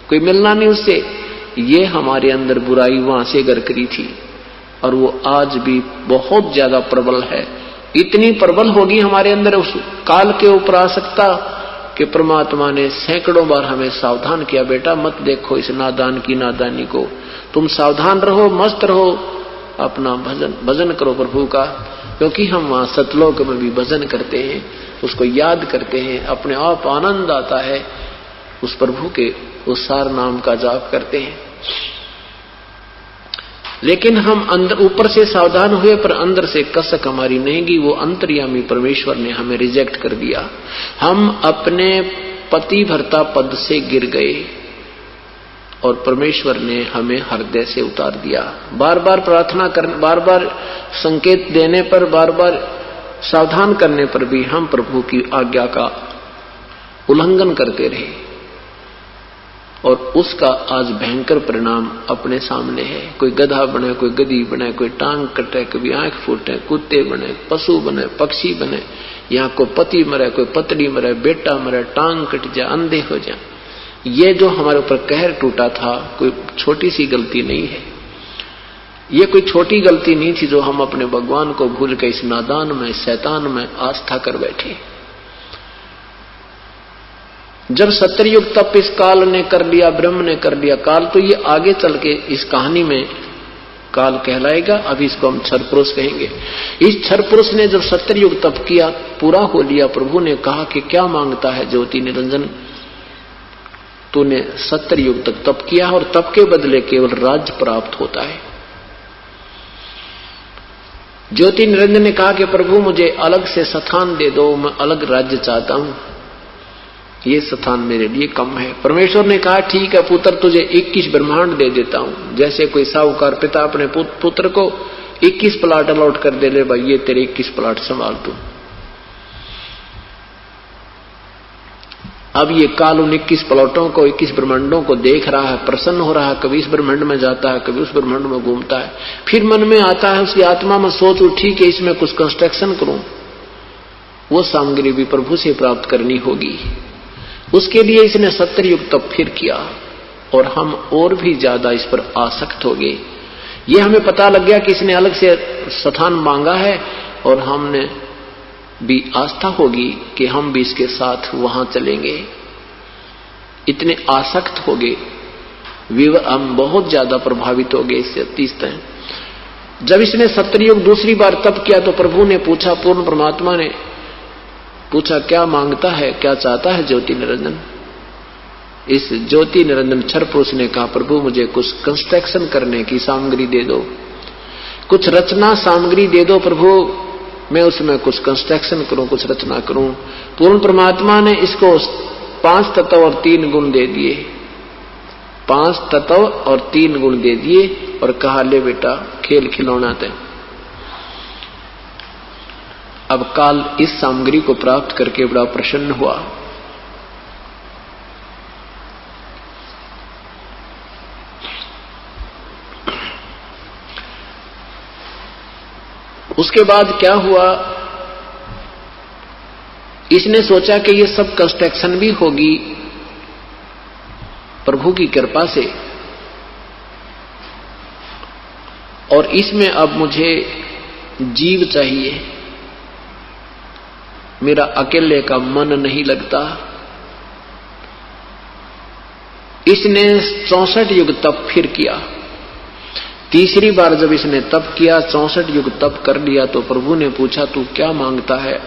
कोई मिलना नहीं उससे। ये हमारे अंदर बुराई वहां से गर करी थी और वो आज भी बहुत ज्यादा प्रबल है। इतनी प्रबल होगी हमारे अंदर उस काल के ऊपर आसक्ता कि परमात्मा ने सैकड़ों बार हमें सावधान किया, बेटा मत देखो इस नादान की नादानी को, तुम सावधान रहो, मस्त रहो, अपना भजन करो प्रभु का। क्योंकि हम वहां सतलोक में भी भजन करते हैं, उसको याद करते हैं, अपने आप आनंद आता है, उस प्रभु के उस सार नाम का जाप करते हैं। लेकिन हम अंदर ऊपर से सावधान हुए पर अंदर से कसक हमारी नहीं गई। वो अंतर्यामी परमेश्वर ने हमें रिजेक्ट कर दिया। हम अपने पति भर्ता पद से गिर गए और परमेश्वर ने हमें हृदय से उतार दिया। बार बार प्रार्थना करने, बार बार संकेत देने पर, बार बार सावधान करने पर भी हम प्रभु की आज्ञा का उल्लंघन करते रहे और उसका आज भयंकर परिणाम अपने सामने है। कोई गधा बने, कोई गधी बने, कोई टांग कटे, कभी आंख फूटे, कुत्ते बने, पशु बने, पक्षी बने, यहाँ कोई पति मरे, कोई पत्नी मरे, बेटा मरे, टांग कट जाए, अंधे हो जाए। ये जो हमारे ऊपर कहर टूटा था, कोई छोटी सी गलती नहीं है। ये कोई छोटी गलती नहीं थी जो हम अपने भगवान को भूल के इस नादान में, शैतान में आस्था कर बैठे। जब सत्ययुग तप इस काल ने कर लिया, ब्रह्म ने कर लिया, काल तो ये आगे चल के इस कहानी में काल कहलाएगा। अभी इसको हम क्षर पुरुष कहेंगे। इस क्षर पुरुष ने जब सत्ययुग तप किया, पूरा हो लिया, प्रभु ने कहा कि क्या मांगता है ज्योति निरंजन, तूने सत्ययुग तक तप किया और तप के बदले केवल राज्य प्राप्त होता है। ज्योति निरंजन ने कहा कि प्रभु मुझे अलग से स्थान दे दो, मैं अलग राज्य चाहता हूं, ये स्थान मेरे लिए कम है। परमेश्वर ने कहा ठीक है पुत्र, तुझे 21 ब्रह्मांड दे देता हूं। जैसे कोई साहूकार पिता अपने पुत्र को 21 प्लाट अलॉट कर दे, ले भाई ये तेरे 21 प्लाट संभाल तू। अब ये काल उन 21 प्लॉटों को, 21 ब्रह्मांडों को देख रहा है, प्रसन्न हो रहा है। कभी इस ब्रह्मांड में जाता है, कभी उस ब्रह्मांड में घूमता है। फिर मन में आता है, उसकी आत्मा में सोच उठी कि इसमें कुछ कंस्ट्रक्शन करूं। वो सामग्री भी प्रभु से प्राप्त करनी होगी। उसके लिए इसने सत्ययुग तप फिर किया और हम और भी ज्यादा इस पर आसक्त हो गए। ये हमें पता लग गया कि इसने अलग से स्थान मांगा है और हमने भी आस्था होगी कि हम भी इसके साथ वहां चलेंगे। इतने आसक्त हो गए, हम बहुत ज्यादा प्रभावित हो गए इससे अतिशय। जब इसने सत्ययुग दूसरी बार तप किया तो प्रभु ने पूछा, पूर्ण परमात्मा ने पूछा क्या मांगता है, क्या चाहता है ज्योति निरंजन। इस ज्योति निरंजन क्षर पुरुष ने कहा प्रभु मुझे कुछ कंस्ट्रक्शन करने की सामग्री दे दो, कुछ रचना सामग्री दे दो प्रभु, मैं उसमें कुछ कंस्ट्रक्शन करूं, कुछ रचना करूं। पूर्ण परमात्मा ने इसको 5 तत्व और 3 गुण दे दिए, 5 तत्व और 3 गुण दे दिए और कहा ले बेटा खेल खिलौना दे। अब काल इस सामग्री को प्राप्त करके बड़ा प्रसन्न हुआ। उसके बाद क्या हुआ, इसने सोचा कि ये सब कंस्ट्रक्शन भी होगी प्रभु की कृपा से और इसमें अब मुझे जीव चाहिए, मेरा अकेले का मन नहीं लगता। इसने 64 युग तप फिर किया। तीसरी बार जब इसने तप किया, 64 युग तप कर लिया तो प्रभु ने पूछा तू क्या मांगता है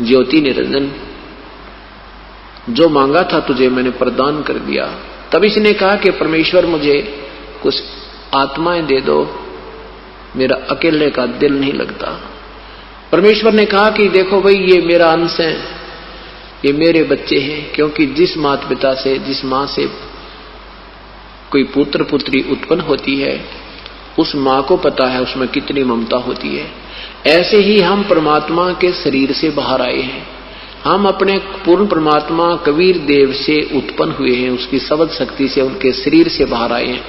ज्योति निरंजन, जो मांगा था तुझे मैंने प्रदान कर दिया। तब इसने कहा कि परमेश्वर मुझे कुछ आत्माएं दे दो, मेरा अकेले का दिल नहीं लगता। परमेश्वर ने कहा कि देखो भाई ये मेरा अंश है, ये मेरे बच्चे हैं, क्योंकि जिस माता पिता से, जिस मां से कोई पुत्र पुत्री उत्पन्न होती है उस मां को पता है उसमें कितनी ममता होती है। ऐसे ही हम परमात्मा के शरीर से बाहर आए हैं, हम अपने पूर्ण परमात्मा कबीर देव से उत्पन्न हुए हैं, उसकी शब्द शक्ति से, उनके शरीर से बाहर आए हैं।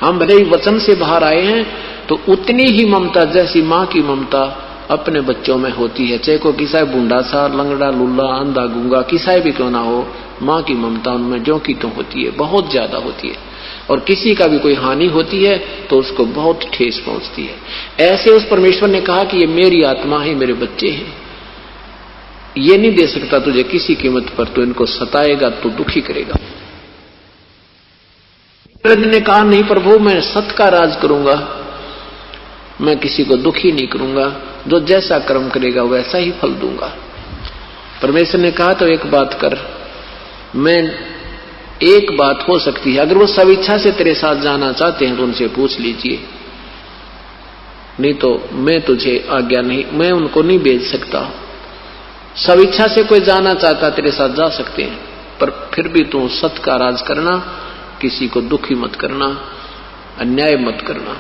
हम भले ही वचन से बाहर आए हैं तो उतनी ही ममता जैसी मां की ममता अपने बच्चों में होती है, चाहे को किसा बूंदा सा, लंगड़ा, लुल्ला, अंधा, गूंगा, किसा भी क्यों ना हो, माँ की ममता उनमें ज्यों की त्यों होती है, बहुत ज्यादा होती है। और किसी का भी कोई हानि होती है तो उसको बहुत ठेस पहुंचती है। ऐसे उस परमेश्वर ने कहा कि ये मेरी आत्मा है, मेरे बच्चे हैं, ये नहीं दे सकता तुझे किसी कीमत पर, तो इनको सताएगा तो दुखी करेगा। ने कहा नहीं प्रभु, मैं सत का राज करूंगा, मैं किसी को दुखी नहीं करूंगा, जो जैसा कर्म करेगा वैसा ही फल दूंगा। परमेश्वर ने कहा तो एक बात कर, मैं एक बात हो सकती है, अगर वो सब इच्छा से तेरे साथ जाना चाहते हैं तो उनसे पूछ लीजिए, नहीं तो मैं तुझे आज्ञा नहीं, मैं उनको नहीं भेज सकता। सब इच्छा से कोई जाना चाहता तेरे साथ जा सकते हैं, पर फिर भी तू सत का राज करना, किसी को दुखी मत करना, अन्याय मत करना।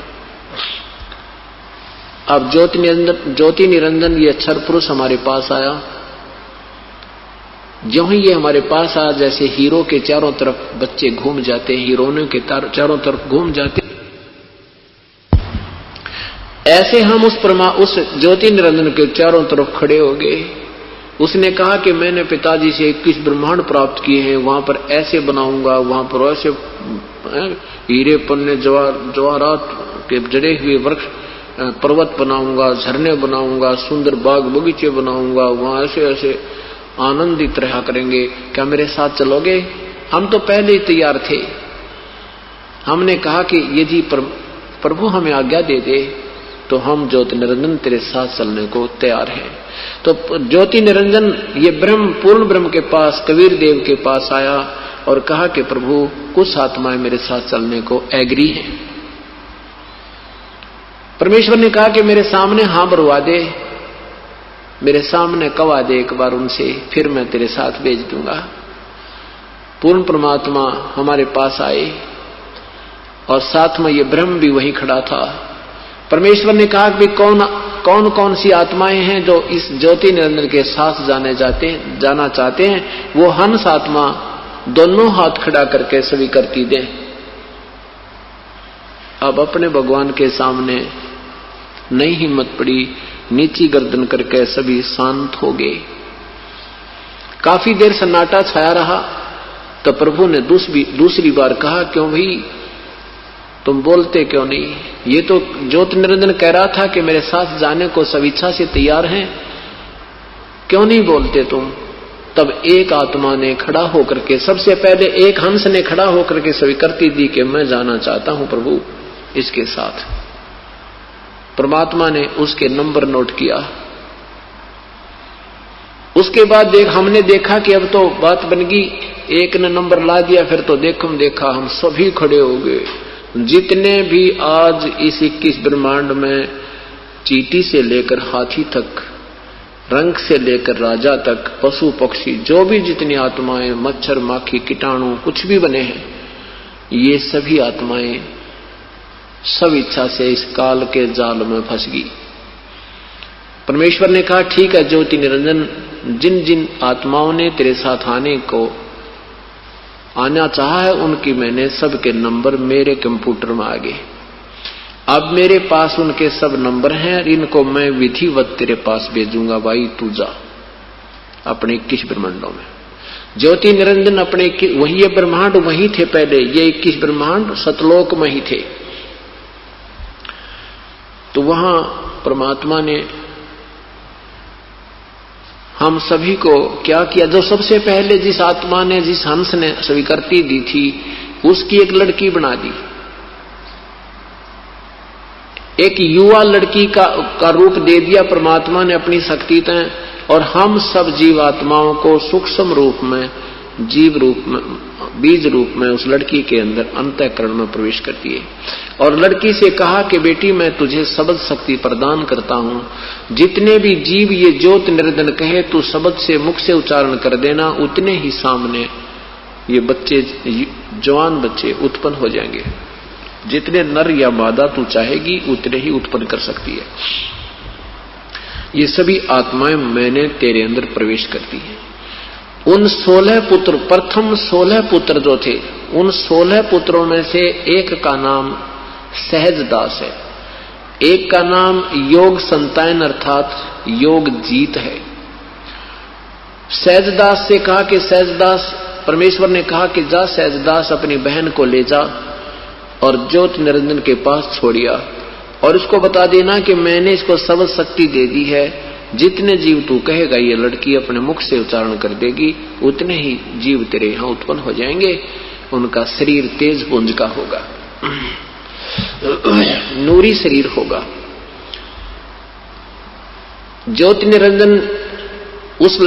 अब ज्योति निरंजन ये अक्षर पुरुष हमारे पास आया। ज्यों ही ये हमारे पास आया, जैसे हीरो के चारों तरफ बच्चे घूम जाते हैं, हीरोइनों के चारों तरफ घूम जाते, ऐसे हम उस ज्योति निरंजन के चारों तरफ खड़े हो गए। उसने कहा कि मैंने पिताजी से 21 ब्रह्मांड प्राप्त किए हैं, वहां पर ऐसे बनाऊंगा, वहां पर ऐसे हीरे पन्ने जवाहरात के जड़े हुए वृक्ष पर्वत बनाऊंगा, झरने बनाऊंगा, सुंदर बाग बगीचे बनाऊंगा, वहां ऐसे ऐसे आनंदित रहा करेंगे, क्या मेरे साथ चलोगे? हम तो पहले ही तैयार थे। हमने कहा कि यदि प्रभु हमें आज्ञा दे दे तो हम ज्योति निरंजन तेरे साथ चलने को तैयार हैं। तो ज्योति निरंजन ये ब्रह्म, पूर्ण ब्रह्म के पास, कबीर देव के पास आया और कहा कि प्रभु कुछ आत्माएं मेरे साथ चलने को एग्री हैं। परमेश्वर ने कहा कि मेरे सामने हां भरवा दे, मेरे सामने कवा दे एक बार उनसे, फिर मैं तेरे साथ भेज दूंगा। पूर्ण परमात्मा हमारे पास आए और साथ में ये ब्रह्म भी वहीं खड़ा था। परमेश्वर ने कहा कि कौन कौन सी आत्माएं हैं जो इस ज्योति निरंजन के साथ जाना चाहते हैं, वो हंस आत्मा दोनों हाथ खड़ा करके सभी करती दें। अब अपने भगवान के सामने नई हिम्मत पड़ी, नीची गर्दन करके सभी शांत हो गए। काफी देर सन्नाटा छाया रहा, तो प्रभु ने दूसरी बार कहा, क्यों भाई तुम बोलते क्यों नहीं? ये तो ज्योति निरंजन कह रहा था कि मेरे साथ जाने को सब इच्छा से तैयार हैं, क्यों नहीं बोलते तुम? तब एक आत्मा ने खड़ा होकर के, सबसे पहले एक हंस ने खड़ा होकर के स्वीकृति दी कि मैं जाना चाहता हूं प्रभु इसके साथ। परमात्मा ने उसके नंबर नोट किया। उसके बाद हमने देखा कि अब तो बात बन गई, एक ने नंबर ला दिया, फिर तो देखा हम सभी खड़े हो गए। जितने भी आज इस 21 ब्रह्मांड में चींटी से लेकर हाथी तक, रंग से लेकर राजा तक, पशु पक्षी, जो भी जितनी आत्माएं, मच्छर माखी कीटाणु कुछ भी बने हैं, ये सभी आत्माएं सब इच्छा से इस काल के जाल में फंस गई। परमेश्वर ने कहा ठीक है ज्योति निरंजन, जिन जिन आत्माओं ने तेरे साथ आना चाहा है उनकी मैंने सबके नंबर मेरे कंप्यूटर में आ गए। अब मेरे पास उनके सब नंबर हैं, इनको मैं विधिवत तेरे पास भेजूंगा। भाई तू जा अपने 21 ब्रह्मांडों में। ज्योति निरंजन अपने वही ये ब्रह्मांड वही थे पहले, ये 21 ब्रह्मांड सतलोक में ही थे। तो वहां परमात्मा ने हम सभी को क्या किया, जो सबसे पहले जिस आत्मा ने, जिस हंस ने स्वीकृति दी थी, उसकी एक लड़की बना दी, एक युवा लड़की का रूप दे दिया परमात्मा ने अपनी शक्ति तय, और हम सब जीवात्माओं को सूक्ष्म रूप में, जीव रूप में, बीज रूप में उस लड़की के अंदर अंतःकरण में प्रवेश कर दिए। और लड़की से कहा कि बेटी मैं तुझे शब्द शक्ति प्रदान करता हूं, जितने भी जीव ये ज्योति निरंजन कहे तू शब्द से, मुख से उच्चारण कर देना, उतने ही सामने ये बच्चे, जवान बच्चे उत्पन्न हो जाएंगे। जितने नर या मादा तू चाहेगी उतने ही उत्पन्न कर सकती है। ये सभी आत्माएं मैंने तेरे अंदर प्रवेश करती हैं। उन 16 पुत्र, प्रथम 16 पुत्र जो थे, उन 16 पुत्रों में से एक का नाम सहजदास है, एक का नाम योग संतान अर्थात योग जीत है। सहजदास से कहा कि सहजदास परमेश्वर ने कहा कि जा सहजदास अपनी बहन को ले जा और ज्योति निरंजन के पास छोड़िया और इसको बता देना कि मैंने इसको सब शक्ति दे दी है, जितने जीव तू कहेगा ये लड़की अपने मुख से उच्चारण कर देगी, उतने ही जीव तेरे यहां उत्पन्न हो जाएंगे। उनका शरीर तेज पुंज का होगा, नूरी शरीर होगा। ज्योति निरंजन उस